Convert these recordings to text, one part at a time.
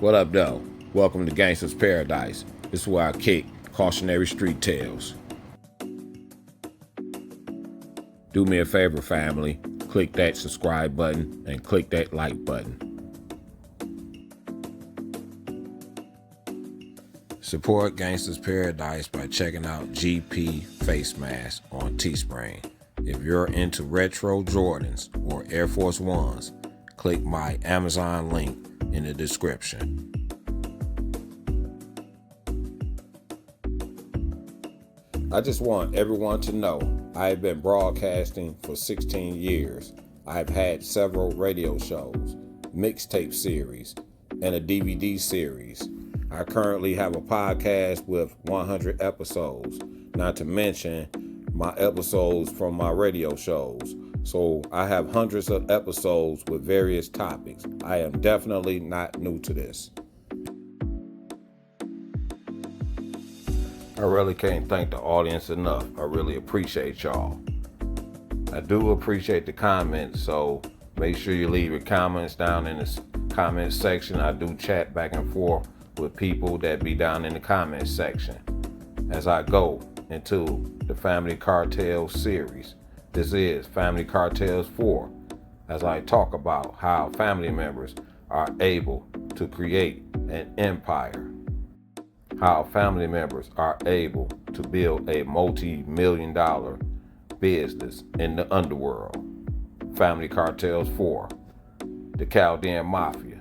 What up, though? Welcome to Gangsta's Paradise. This is where I kick cautionary street tales. Do me a favor, family. Click that subscribe button and click that like button. Support Gangsta's Paradise by checking out GP Face Mask on Teespring. If you're into retro Jordans or Air Force Ones, click my Amazon link in the description. I just want everyone to know I have been broadcasting for 16 years. I've had several radio shows, mixtape series, and a DVD series. I currently have a podcast with 100 episodes, not to mention my episodes from my radio shows. So I have hundreds of episodes with various topics. I am definitely not new to this. I really can't thank the audience enough. I really appreciate y'all. I do appreciate the comments, so make sure you leave your comments down in the comment section. I do chat back and forth with people that be down in the comment section as I go into the Family Cartel series. This is Family Cartels 4, as I talk about how family members are able to create an empire, how family members are able to build a multi-million-dollar business in the underworld. Family Cartels 4, the Chaldean mafia,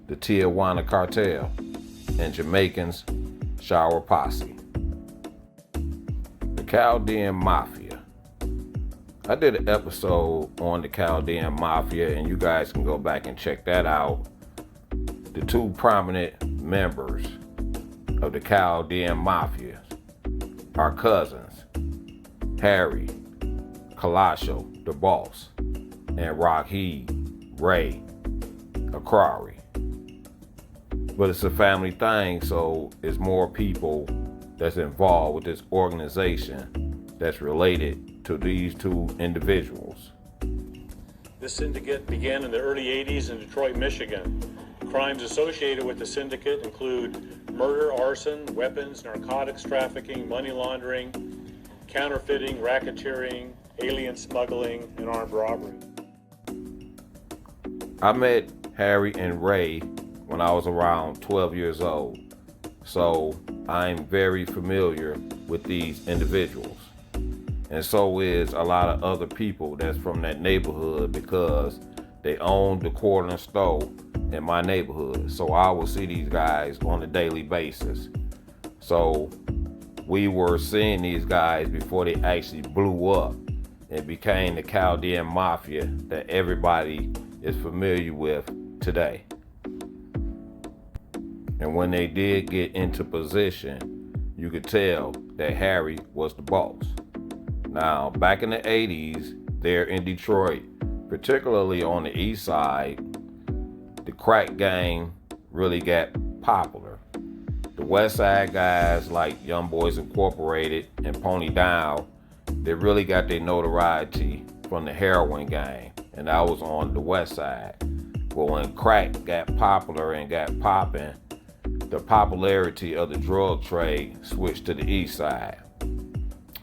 the Tijuana Cartel, and Jamaican's shower posse. The Chaldean mafia. I did an episode on the Chaldean mafia, and you guys can go back and check that out. The two prominent members of the Chaldean mafia are cousins, Harry, Kalasho, the boss, and Rahid, Ray, Akrari. But it's a family thing, so it's more people that's involved with this organization that's related to these two individuals. This syndicate began in the early 80s in Detroit, Michigan. Crimes associated with the syndicate include murder, arson, weapons, narcotics trafficking, money laundering, counterfeiting, racketeering, alien smuggling, and armed robbery. I met Harry and Ray when I was around 12 years old, so I'm very familiar with these individuals. And so is a lot of other people that's from that neighborhood because they own the corner store in my neighborhood. So I will see these guys on a daily basis. So we were seeing these guys before they actually blew up and became the Chaldean mafia that everybody is familiar with today. And when they did get into position, you could tell that Harry was the boss. Now, back in the 80s, there in Detroit, particularly on the east side, the crack gang really got popular. The west side guys like Young Boys Incorporated and Pony Down, they really got their notoriety from the heroin gang, and that was on the west side. But when crack got popular and got popping, the popularity of the drug trade switched to the east side.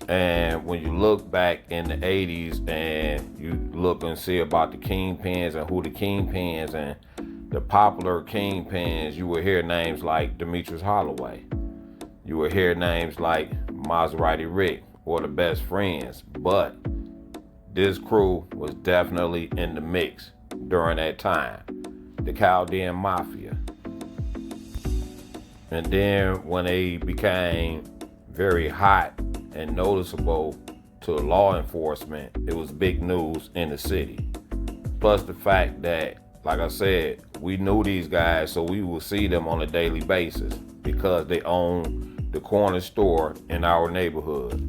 And when you look back in the 80s and you look and see about the kingpins and who the kingpins and the popular kingpins, you will hear names like Demetrius Holloway. You will hear names like Maserati Rick or the Best Friends. But this crew was definitely in the mix during that time. The Chaldean mafia. And then when they became very hot and noticeable to law enforcement, it was big news in the city. Plus the fact that, like I said, we knew these guys, so we would see them on a daily basis because they own the corner store in our neighborhood.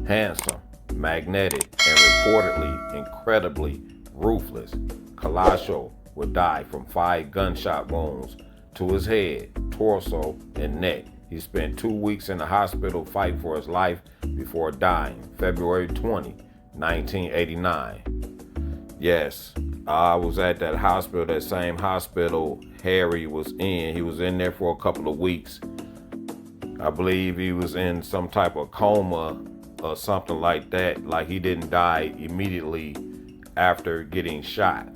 Handsome, magnetic, and reportedly incredibly ruthless, Kalasho would die from 5 gunshot wounds to his head, torso, and neck. He spent 2 weeks in the hospital fighting for his life before dying, February 20, 1989. Yes, I was at that hospital, that same hospital Harry was in. He was in there for a couple of weeks. I believe he was in some type of coma or something like that. Like he didn't die immediately after getting shot.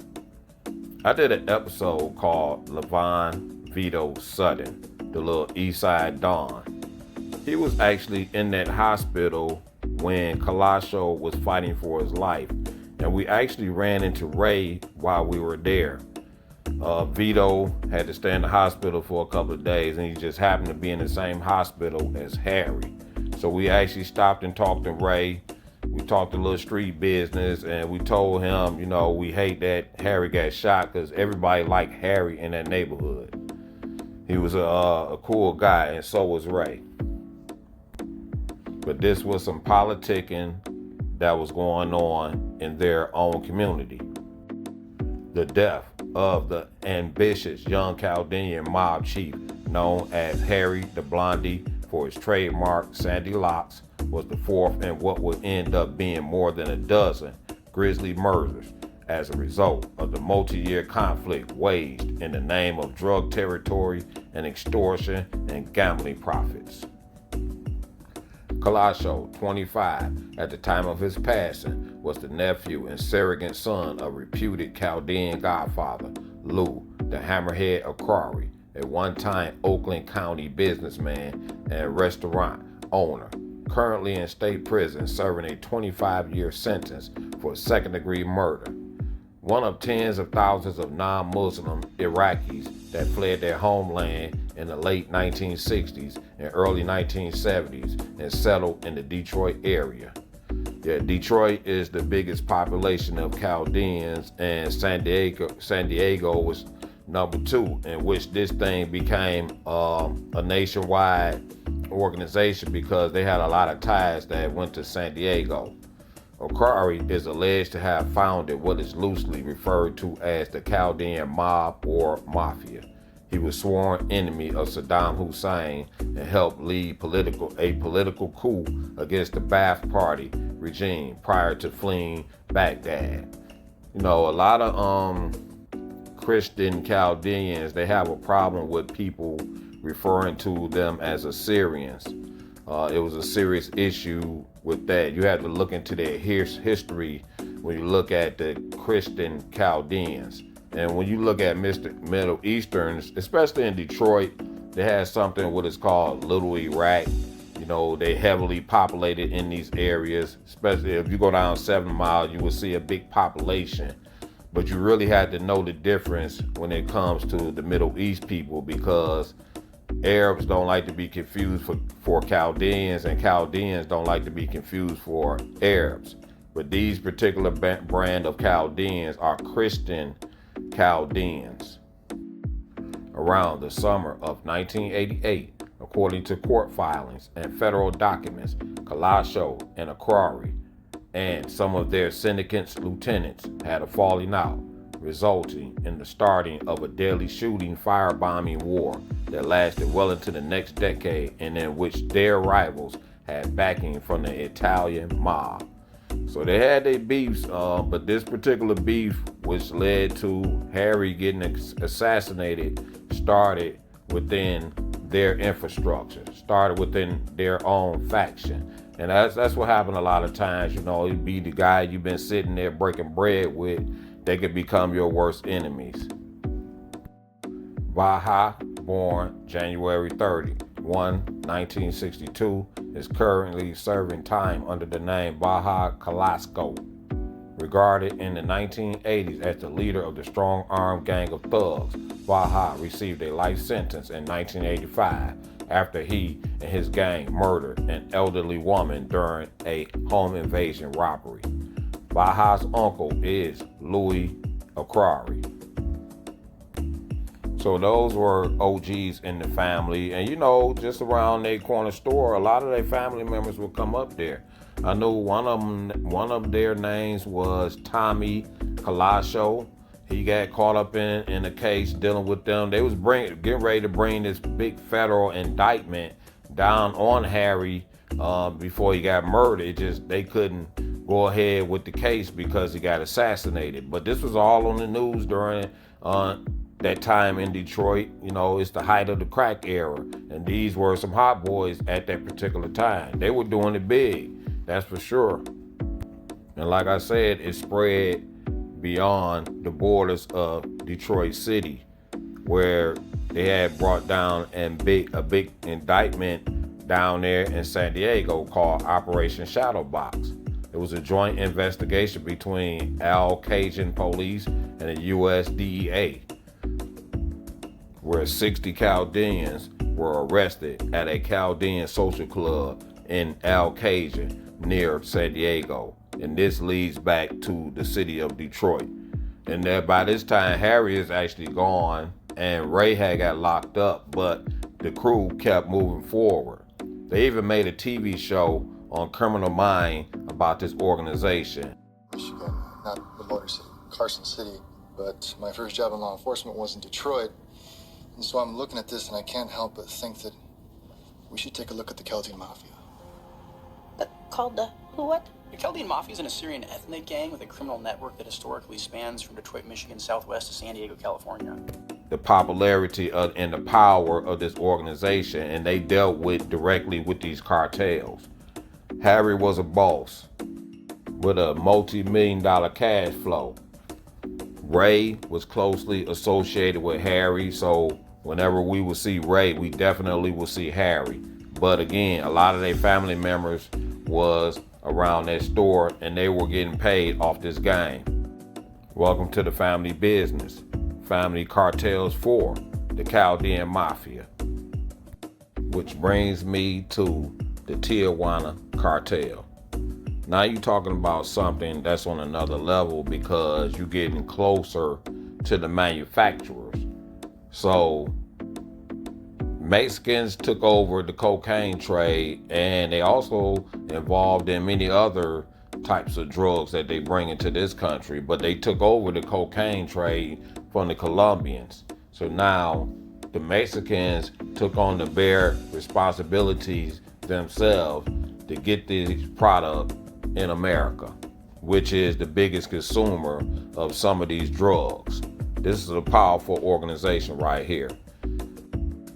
I did an episode called Levon Vito Sutton, the little East Side Don. He was actually in that hospital when Kalasho was fighting for his life. And we actually ran into Ray while we were there. Vito had to stay in the hospital for a couple of days, and he just happened to be in the same hospital as Harry. So we actually stopped and talked to Ray. We talked a little street business, and we told him, we hate that Harry got shot because everybody liked Harry in that neighborhood. He was a cool guy, and so was Ray. But this was some politicking that was going on in their own community. The death of the ambitious young Chaldean mob chief known as Harry the Blondie for his trademark sandy locks was the fourth in what would end up being more than a dozen grisly murders as a result of the multi-year conflict waged in the name of drug territory and extortion and gambling profits. Kalasho, 25, at the time of his passing, was the nephew and surrogate son of reputed Chaldean godfather, Lou, the Hammerhead of Quarry, a one-time Oakland County businessman and restaurant owner, currently in state prison serving a 25-year sentence for second-degree murder. One of tens of thousands of non-Muslim Iraqis that fled their homeland in the late 1960s and early 1970s and settled in the Detroit area. Yeah, Detroit is the biggest population of Chaldeans, and San Diego was number 2, in which this thing became a nationwide organization because they had a lot of ties that went to San Diego. O'Quarry is alleged to have founded what is loosely referred to as the Chaldean mob or mafia. He was sworn enemy of Saddam Hussein and helped lead a political coup against the Ba'ath Party regime prior to fleeing Baghdad. A lot of Christian Chaldeans, they have a problem with people referring to them as Assyrians. It was a serious issue with that. You have to look into their history when you look at the Christian Chaldeans. And when you look at Middle Easterns, especially in Detroit, they have something what is called Little Iraq. They heavily populated in these areas, especially if you go down 7 Mile, you will see a big population. But you really have to know the difference when it comes to the Middle East people, because Arabs don't like to be confused for Chaldeans, and Chaldeans don't like to be confused for Arabs. But these particular brand of Chaldeans are Christian Chaldeans. Around the summer of 1988, according to court filings and federal documents, Kalasho and O'Quarry and some of their syndicate's lieutenants had a falling out, resulting in the starting of a deadly shooting firebombing war that lasted well into the next decade, and in which their rivals had backing from the Italian mob. So they had their beefs, but this particular beef, which led to Harry getting assassinated, started within their infrastructure, started within their own faction. And that's what happened a lot of times. It'd be the guy you've been sitting there breaking bread with, they could become your worst enemies. Baha, born January 31, 1962, is currently serving time under the name Baha Kalasco. Regarded in the 1980s as the leader of the strong-armed gang of thugs, Baha received a life sentence in 1985 after he and his gang murdered an elderly woman during a home invasion robbery. Baha's uncle is Louis O'Quarry. So those were OGs in the family, and just around their corner store, a lot of their family members would come up there. I knew one of their names was Tommy Kalasho. He got caught up in a case dealing with them. They was getting ready to bring this big federal indictment down on Harry before he got murdered. They couldn't go ahead with the case because he got assassinated. But this was all on the news during that time in Detroit. You know, it's the height of the crack era, and these were some hot boys at that particular time. They were doing it big, that's for sure. And like I said, it spread beyond the borders of Detroit City, where they had brought down a big indictment down there in San Diego called Operation Shadowbox. It was a joint investigation between Cajun police and the U.S. DEA, where 60 Chaldeans were arrested at a Chaldean social club in Cajun near San Diego. And this leads back to the city of Detroit. And there, by this time, Harry is actually gone and Ray had got locked up, but the crew kept moving forward. They even made a TV show on Criminal Mind about this organization. Michigan, not the Motor City, Carson City, but my first job in law enforcement was in Detroit. And so I'm looking at this and I can't help but think that we should take a look at the Chaldean mafia. Called the who what? The Chaldean mafia is an Assyrian ethnic gang with a criminal network that historically spans from Detroit, Michigan, southwest to San Diego, California. The popularity and the power of this organization, and they dealt directly with these cartels. Harry was a boss with a multi-million-dollar cash flow. Ray was closely associated with Harry, so whenever we would see Ray, we definitely would see Harry. But again, a lot of their family members was around that store and they were getting paid off this gang. Welcome to the family business. Family Cartels 4, the Chaldean Mafia. Which brings me to the Tijuana Cartel. Now you're talking about something that's on another level because you're getting closer to the manufacturers. So Mexicans took over the cocaine trade, and they also involved in many other types of drugs that they bring into this country, but they took over the cocaine trade from the Colombians. So now the Mexicans took on the bare responsibilities themselves to get this product in America, which is the biggest consumer of some of these drugs. This is a powerful organization right here.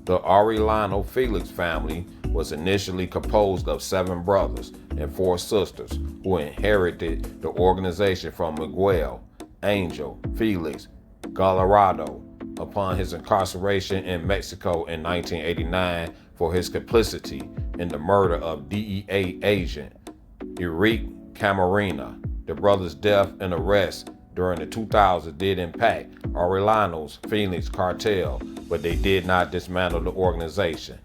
The Arellano Felix family was initially composed of 7 brothers and 4 sisters who inherited the organization from Miguel Angel Felix Gallardo upon his incarceration in Mexico in 1989 for his complicity in the murder of DEA agent Enrique Camarena. The brothers' death and arrest during the 2000s did impact Arellano's Felix cartel, but they did not dismantle the organization.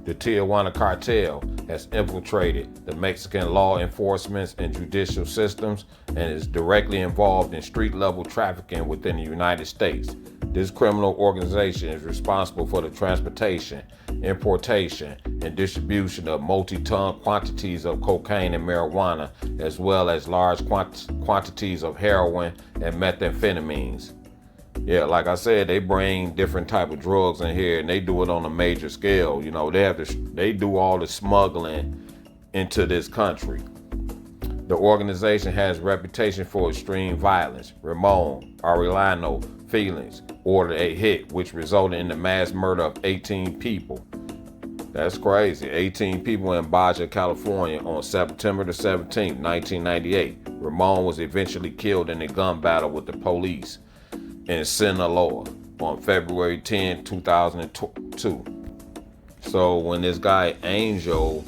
The Tijuana Cartel has infiltrated the Mexican law enforcement and judicial systems and is directly involved in street-level trafficking within the United States. This criminal organization is responsible for the transportation, importation, and distribution of multi-ton quantities of cocaine and marijuana, as well as large quantities of heroin and methamphetamines. Yeah, like I said, they bring different type of drugs in here, and they do it on a major scale. You know, they do all the smuggling into this country. The organization has a reputation for extreme violence. Ramon Arellano Felix ordered a hit, which resulted in the mass murder of 18 people. That's crazy. 18 people in Baja, California on September the 17th, 1998. Ramon was eventually killed in a gun battle with the police in Sinaloa on February 10, 2002. So when this guy Angel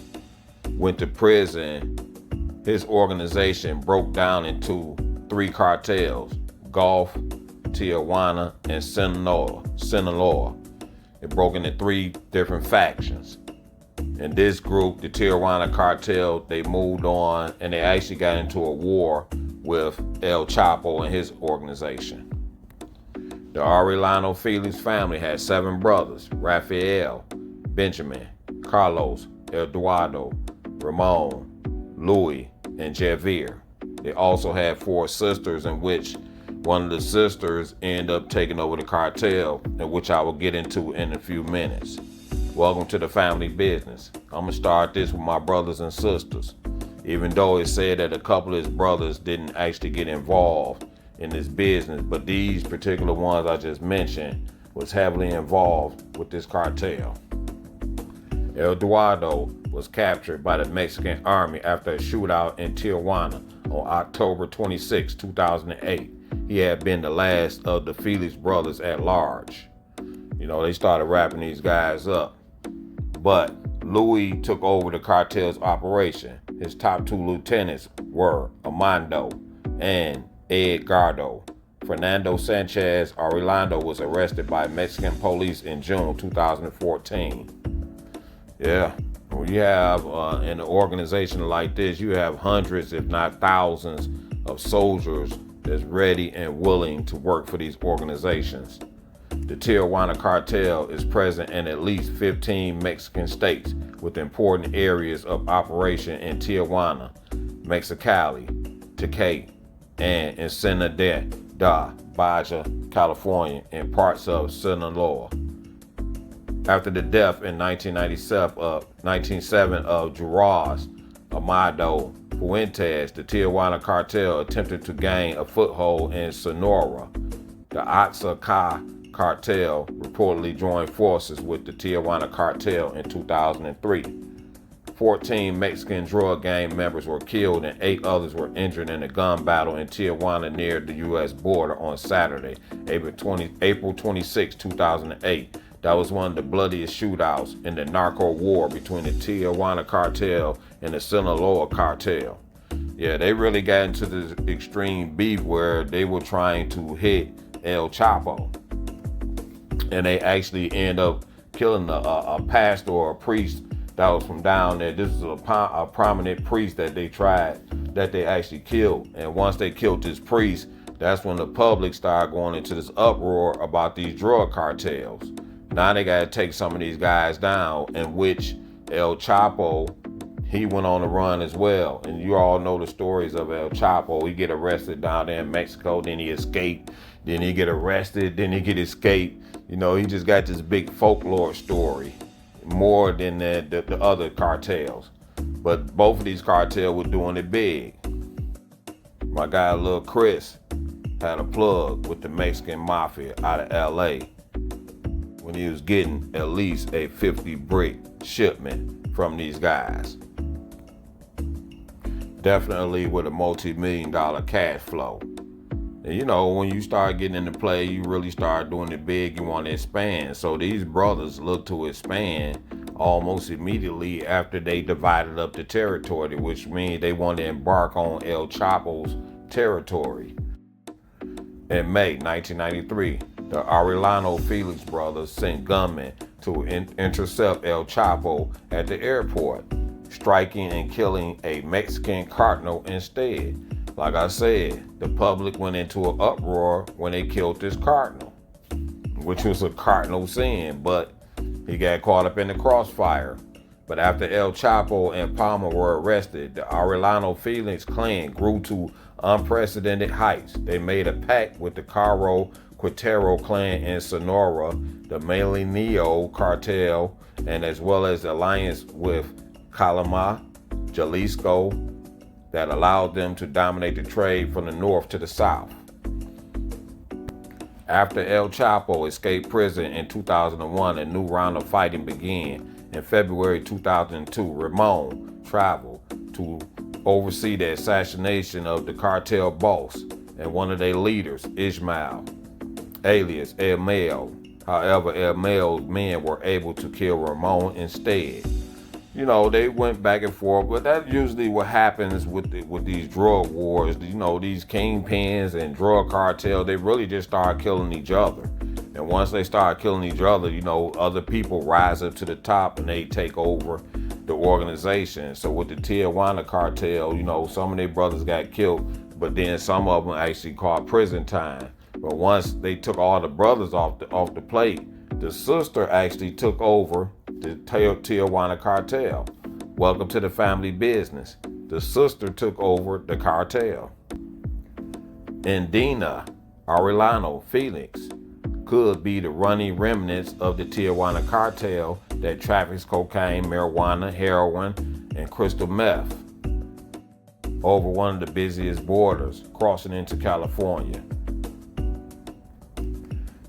went to prison, his organization broke down into 3 cartels: Gulf, Tijuana, and Sinaloa. It broke into 3 different factions. In this group, the Tijuana Cartel, they moved on and they actually got into a war with El Chapo and his organization. The Arellano Felix family had 7 brothers: Rafael, Benjamin, Carlos, Eduardo, Ramon, Louis, and Javier. They also had 4 sisters, in which one of the sisters ended up taking over the cartel, in which I will get into in a few minutes. Welcome to the family business. I'm gonna start this with my brothers and sisters. even though it said that a couple of his brothers didn't actually get involved in this business, but these particular ones I just mentioned was heavily involved with this cartel. El Dorado was captured by the Mexican army after a shootout in Tijuana on October 26, 2008. He had been the last of the Felix brothers at large. They started wrapping these guys up. But Louis took over the cartel's operation. His top two lieutenants were Armando and Edgardo. Fernando Sanchez Arellano was arrested by Mexican police in June 2014. Yeah, when you have in an organization like this, you have hundreds, if not thousands, of soldiers that's ready and willing to work for these organizations. The Tijuana Cartel is present in at least 15 Mexican states with important areas of operation in Tijuana, Mexicali, Tecate, and Ensenada, Baja, California, and parts of Sinaloa. After the death in 1997 of Juarez Amado Fuentes, the Tijuana Cartel attempted to gain a foothold in Sonora. The Oaxaca Cartel reportedly joined forces with the Tijuana Cartel in 2003. 14 Mexican drug gang members were killed and 8 others were injured in a gun battle in Tijuana near the U.S. border on Saturday, April 26, 2008. That was one of the bloodiest shootouts in the narco war between the Tijuana Cartel and the Sinaloa Cartel. Yeah, they really got into this extreme beef where they were trying to hit El Chapo. And they actually end up killing a pastor or a priest that was from down there. This is a prominent priest that they actually killed. And once they killed this priest, that's when the public started going into this uproar about these drug cartels. Now they got to take some of these guys down, in which El Chapo, he went on the run as well. And you all know the stories of El Chapo. He get arrested down there in Mexico, then he escaped, then he get arrested, then he get escaped. He just got this big folklore story, more than the other cartels. But both of these cartels were doing it big. My guy Lil Chris had a plug with the Mexican mafia out of LA when he was getting at least a 50 brick shipment from these guys. Definitely with a multi-million-dollar cash flow. And when you start getting into play, you really start doing it big, you want to expand. So these brothers look to expand almost immediately after they divided up the territory, which means they want to embark on El Chapo's territory. In May 1993, the Arellano Felix brothers sent gunmen to intercept El Chapo at the airport, striking and killing a Mexican cardinal instead. Like I said, the public went into an uproar when they killed this cardinal, which was a cardinal sin, but he got caught up in the crossfire. But after El Chapo and Palma were arrested, the Arellano Felix clan grew to unprecedented heights. They made a pact with the Caro Quintero clan in Sonora, the Melineo Cartel, and as well as the alliance with Calama, Jalisco, that allowed them to dominate the trade from the north to the south. After El Chapo escaped prison in 2001, a new round of fighting began. In February 2002, Ramon traveled to oversee the assassination of the cartel boss and one of their leaders, Ismael, alias El Mayo. However, El Mayo's men were able to kill Ramon instead. They went back and forth, but that's usually what happens with these drug wars. These kingpins and drug cartels, they really just start killing each other. And once they start killing each other, other people rise up to the top and they take over the organization. So with the Tijuana Cartel, some of their brothers got killed, but then some of them actually caught prison time. But once they took all the brothers off the plate, the sister actually took over the Tijuana Cartel. Welcome to the family business. The sister took over the cartel. Indina Arellano Felix could be the running remnants of the Tijuana Cartel that traffics cocaine, marijuana, heroin, and crystal meth. over one of the busiest borders, crossing into California.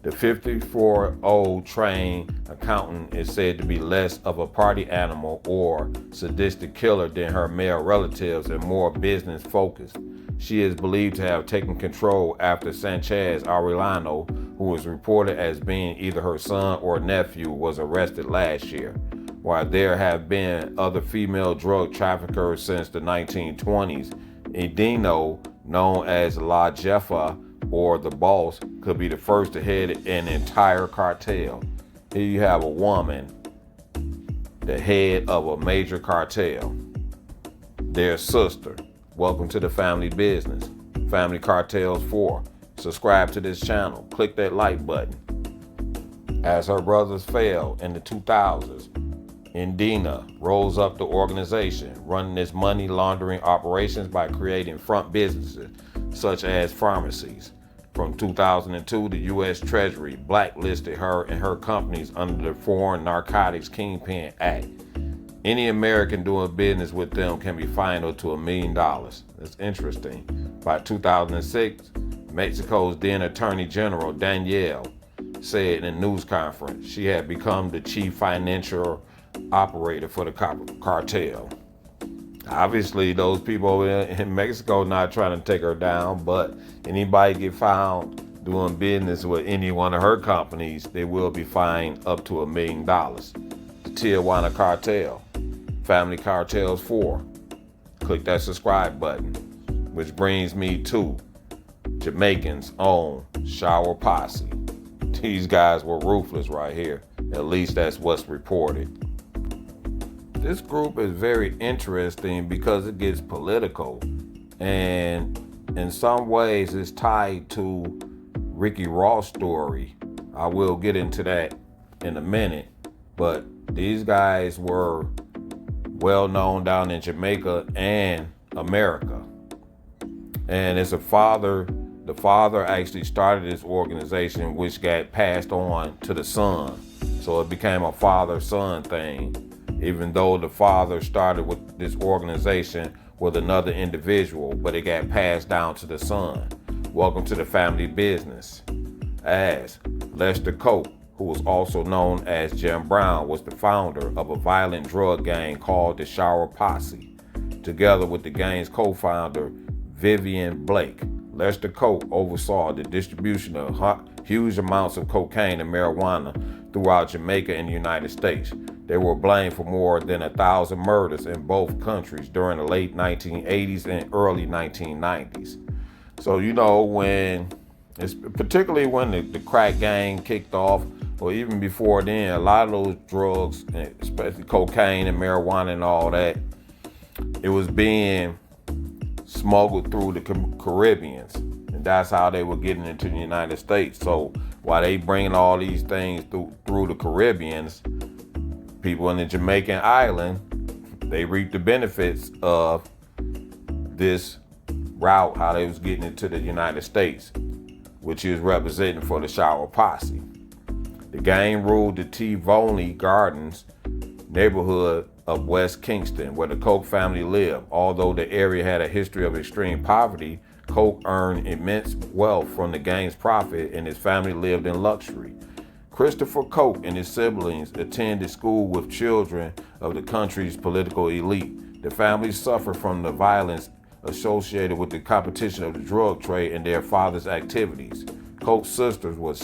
The 54-year-old trained accountant is said to be less of a party animal or sadistic killer than her male relatives and more business focused. She is believed to have taken control after Sanchez Arellano, who was reported as being either her son or nephew, was arrested last year. While there have been other female drug traffickers since the 1920s, Indino, known as La Jefa or the Boss, could be the first to head an entire cartel. Here you have a woman, the head of a major cartel, their sister. Welcome to the family business. Family Cartels 4. Subscribe to this channel. Click that like button. As her brothers fell in the 2000s, Indina rose up the organization, running its money laundering operations by creating front businesses such as pharmacies. From 2002, the U.S. Treasury blacklisted her and her companies under the Foreign Narcotics Kingpin Act. Any American doing business with them can be fined up to $1 million. That's interesting. By 2006, Mexico's then Attorney General Danielle said in a news conference she had become the chief financial operator for the cartel. Obviously, those people in Mexico not trying to take her down, but anybody get found doing business with any one of her companies, they will be fined up to $1 million. The Tijuana Cartel, Family Cartels 4. Click that subscribe button, which brings me to Jamaican's own Shower Posse. These guys were ruthless right here. At least that's what's reported. This group is very interesting because it gets political, and in some ways it's tied to Ricky Ross' story. I will get into that in a minute, but these guys were well known down in Jamaica and America. And it's the father actually started this organization, which got passed on to the son. So it became a father-son thing, even though the father started with this organization with another individual, but it got passed down to the son. Welcome to the family business. As Lester Cope, who was also known as Jim Brown, was the founder of a violent drug gang called the Shower Posse. Together with the gang's co-founder, Vivian Blake, Lester Cope oversaw the distribution of huge amounts of cocaine and marijuana throughout Jamaica and the United States. They were blamed for more than 1,000 murders in both countries during the late 1980s and early 1990s. So, particularly when the crack gang kicked off, or even before then, a lot of those drugs, especially cocaine and marijuana and all that, it was being smuggled through the Caribbeans, and that's how they were getting into the United States. So while they bringing all these things through the Caribbeans, people in the Jamaican island, they reaped the benefits of this route, how they was getting into the United States, which is representing for the Shower Posse. The gang ruled the Tivoli Gardens neighborhood of West Kingston, where the Coke family lived. Although the area had a history of extreme poverty, Coke earned immense wealth from the gang's profit, and his family lived in luxury. Christopher Coke and his siblings attended school with children of the country's political elite. The family suffered from the violence associated with the competition of the drug trade and their father's activities. Coke's sister was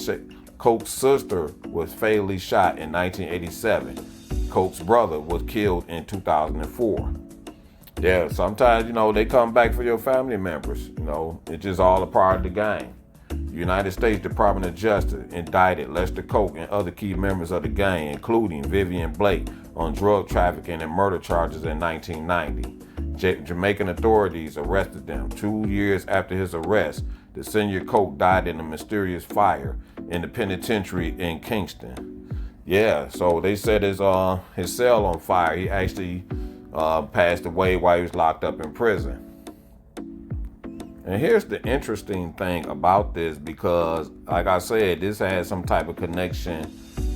fatally shot in 1987. Coke's brother was killed in 2004. Yeah, sometimes, they come back for your family members. It's just all a part of the game. The United States Department of Justice indicted Lester Coke and other key members of the gang, including Vivian Blake, on drug trafficking and murder charges in 1990. Jamaican authorities arrested them. 2 years after his arrest, the senior Coke died in a mysterious fire in the penitentiary in Kingston. Yeah, so they set his cell on fire. He actually passed away while he was locked up in prison. And here's the interesting thing about this, because, like I said, this has some type of connection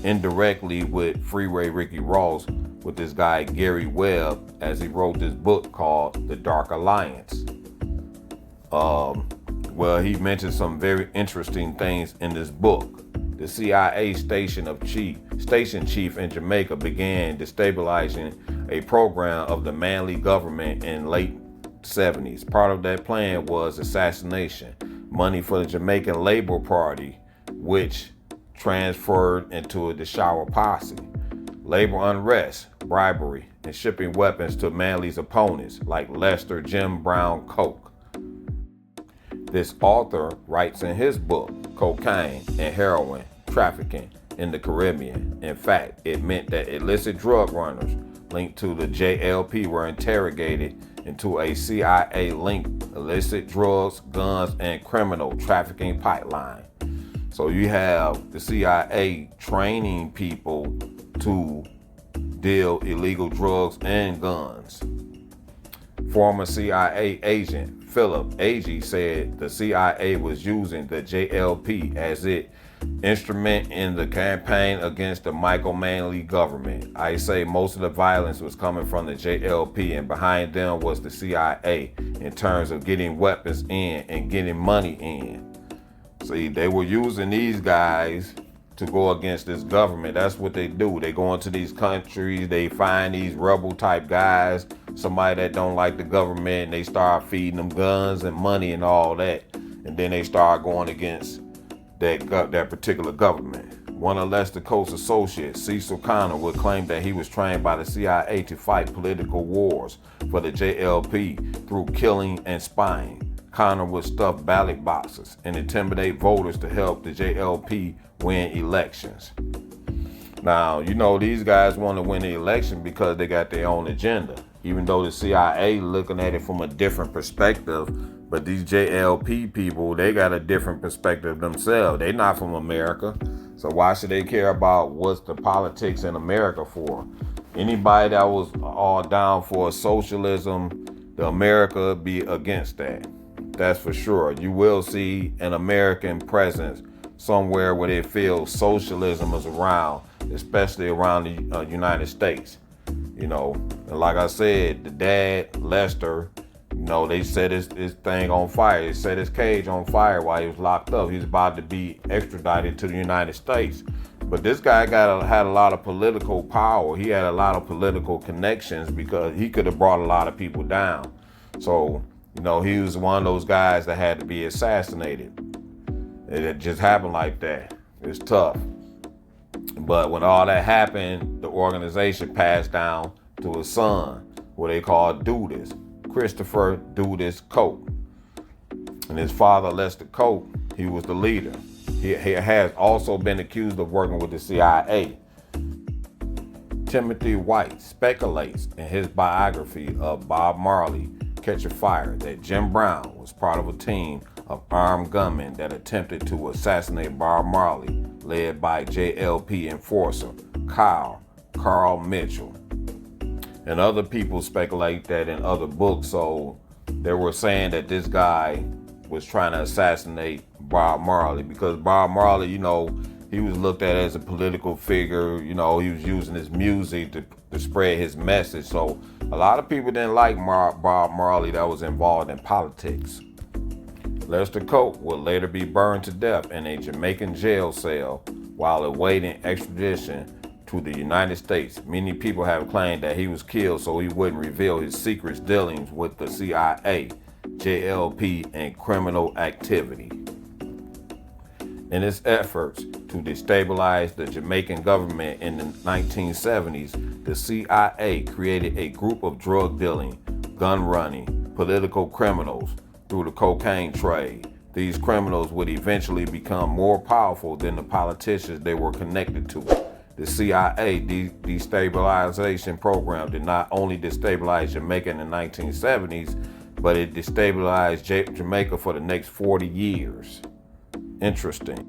indirectly with Freeway Ricky Ross, with this guy Gary Webb as he wrote this book called The Dark Alliance. Well, he mentioned some very interesting things in this book. The CIA station chief in Jamaica began destabilizing a program of the Manley government in late 70s. Part of that plan was assassination, money for the Jamaican Labor Party, which transferred into the Shower Posse, labor unrest, bribery, and shipping weapons to Manley's opponents like Lester Jim Brown Coke. This author writes in his book, Cocaine and Heroin Trafficking in the Caribbean. In fact, it meant that illicit drug runners linked to the JLP were interrogated into a CIA-linked illicit drugs, guns, and criminal trafficking pipeline. So you have the CIA training people to deal illegal drugs and guns. Former CIA agent Philip Agee said the CIA was using the JLP as its instrument in the campaign against the Michael Manley government. I say most of the violence was coming from the JLP, and behind them was the CIA in terms of getting weapons in and getting money in. See, they were using these guys to go against this government. That's what they do. They go into these countries, they find these rebel type guys, somebody that don't like the government, and they start feeding them guns and money and all that. And then they start going against that particular government. One of Lester Coates' associates, Cecil Connor, would claim that he was trained by the CIA to fight political wars for the JLP through killing and spying. Connor would stuff ballot boxes and intimidate voters to help the JLP win elections. Now, you know, these guys want to win the election because they got their own agenda. Even though the CIA looking at it from a different perspective, but these JLP people, they got a different perspective themselves. They're not from America. So why should they care about what's the politics in America for? Anybody that was all down for socialism, the America be against that. That's for sure. You will see an American presence somewhere where they feel socialism is around, especially around the United States. You know, and like I said, the dad, Lester, you know, they set his thing on fire. They set his cage on fire while he was locked up. He was about to be extradited to the United States. But this guy had a lot of political power. He had a lot of political connections because he could have brought a lot of people down. So, you know, he was one of those guys that had to be assassinated. It just happened like that. It's tough. But when all that happened, the organization passed down to his son, what they call Dudas, Christopher Dudas Coke. And his father, Lester Coke, he was the leader. He has also been accused of working with the CIA. Timothy White speculates in his biography of Bob Marley, Catch a Fire, that Jim Brown was part of a team of armed gunmen that attempted to assassinate Bob Marley, led by JLP enforcer Carl Mitchell. And other people speculate that in other books, so they were saying that this guy was trying to assassinate Bob Marley because Bob Marley, you know, he was looked at as a political figure. You know, he was using his music to spread his message. So a lot of people didn't like Bob Marley that was involved in politics. Lester Coke would later be burned to death in a Jamaican jail cell while awaiting extradition to the United States. Many people have claimed that he was killed so he wouldn't reveal his secret dealings with the CIA, JLP, and criminal activity. In its efforts to destabilize the Jamaican government in the 1970s, the CIA created a group of drug dealing, gun running, political criminals through the cocaine trade. These criminals would eventually become more powerful than the politicians they were connected to. The CIA destabilization program did not only destabilize Jamaica in the 1970s, but it destabilized Jamaica for the next 40 years. Interesting.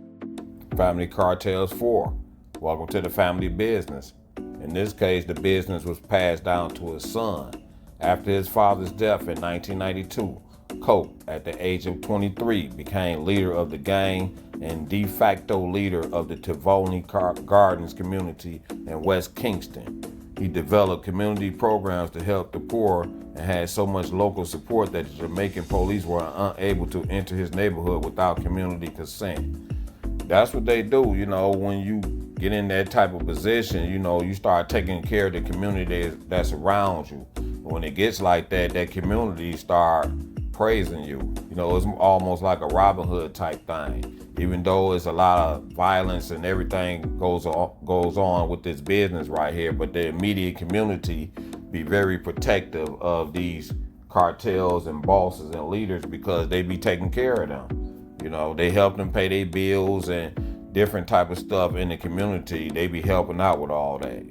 Family Cartels 4. Welcome to the family business. In this case, the business was passed down to his son. After his father's death in 1992, Coke, at the age of 23, became leader of the gang and de facto leader of the Tijuana Gardens community in West Kingston. He developed community programs to help the poor and had so much local support that the Jamaican police were unable to enter his neighborhood without community consent. That's what they do, when you get in that type of position, you start taking care of the community that's around you. When it gets like that, that community start praising you. It's almost like a Robin Hood type thing. Even though it's a lot of violence and everything goes on with this business right here, but the immediate community be very protective of these cartels and bosses and leaders because they be taking care of them. They help them pay their bills and different type of stuff in the community. They be helping out with all that.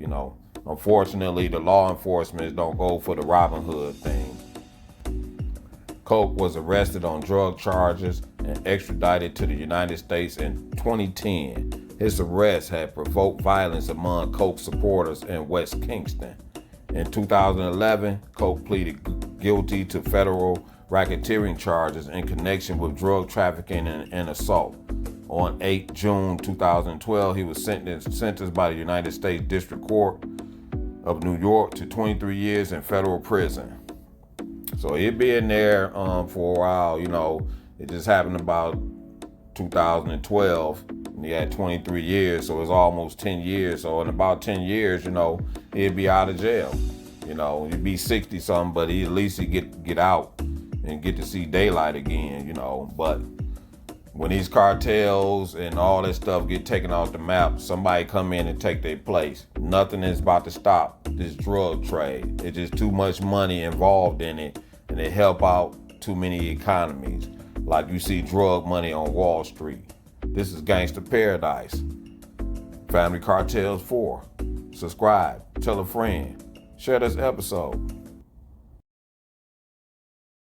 Unfortunately, the law enforcement don't go for the Robin Hood thing. Coke was arrested on drug charges and extradited to the United States in 2010. His arrest had provoked violence among Coke supporters in West Kingston. In 2011, Coke pleaded guilty to federal racketeering charges in connection with drug trafficking and assault. On 8 June 2012, he was sentenced by the United States District Court of New York to 23 years in federal prison. So he'd been there for a while, It just happened about 2012, and he had 23 years, so it's almost 10 years. So in about 10 years, he'd be out of jail. He'd be 60-something, but at least he'd get out and get to see daylight again, But when these cartels and all that stuff get taken off the map, somebody come in and take their place. Nothing is about to stop this drug trade. It's just too much money involved in it, and it help out too many economies. Like you see drug money on Wall Street. This is Gangsta Paradise. Family Cartels 4. Subscribe, tell a friend, share this episode.